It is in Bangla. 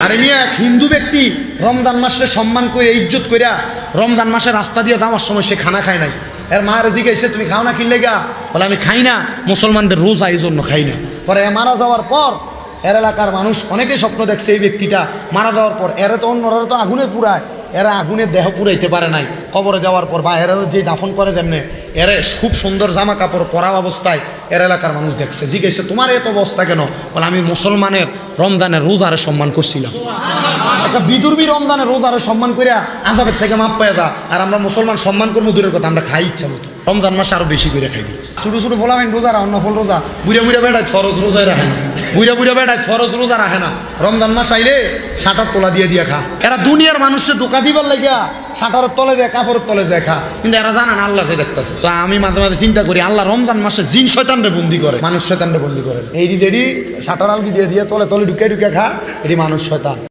আর এমনি এক হিন্দু ব্যক্তি রমজান মাসে সম্মান করে ইজ্জত কইরা রমজান মাসে রাস্তা দিয়ে যাওয়ার সময় সে খানা খায় নাই। এর মায়ের জিজ্ঞাসা তুমি খাও না কিনলে গা? বলে আমি খাই না, মুসলমানদের রোজা এই জন্য খাই না। পরে মারা যাওয়ার পর এর এলাকার মানুষ অনেকে স্বপ্ন দেখছে এই ব্যক্তিটা মারা যাওয়ার পর এরা তো অন্যরা তো আগুনে পুরায়, এরা আগুনের দেহ পুরাইতে পারে নাই কবরে যাওয়ার পর, বা এরা যে দাফন করে যেমনে এরা খুব সুন্দর জামা কাপড় পরা অবস্থায় এর এলাকার মানুষ দেখছে। জিজ্ঞেসে তোমার এত অবস্থা কেন? বলে আমি মুসলমানের রমজানের রোজারে সম্মান করছিলাম। একটা বিদুর্বী রমজানের রোজারে সম্মান করিয়া আযাবের থেকে মাপ পায় যা, আর আমরা মুসলমান সম্মান করবো দূরের কথা, আমরা খাই ইচ্ছা মতো। রমজান মাসে আরো বেশি করে খাইবি। ছোটো ছোটো ফলামেন রোজা রাখেন না, ফল রোজা বুড়া বুড়া বেড়ায় ফরজ রোজায় রাখে না, বুড়া বুড়া বেড়ায় ফরজ রোজা রাখে না। রমজান মাস আইলে শাটার তোলা দিয়ে দিয়ে খা। এরা দুনিয়ার মানুষের ধোঁকা দিবার লাগিয়া শাটারের তলে যায়, কাপড়ের তলে যায় খা, কিন্তু এরা জানা না আল্লাহ সে দেখতেছে। তো আমি মাঝে মাঝে চিন্তা করি আল্লাহ রমজান মাসে জিন শয়তানরে বন্দি করে, মানুষ শয়তানরে বন্দি করে। এই যেটি শাটার আলগি দিয়ে দিয়ে তলে তলে ঢুকে ঢুকে খা, এটি মানুষ শয়তান।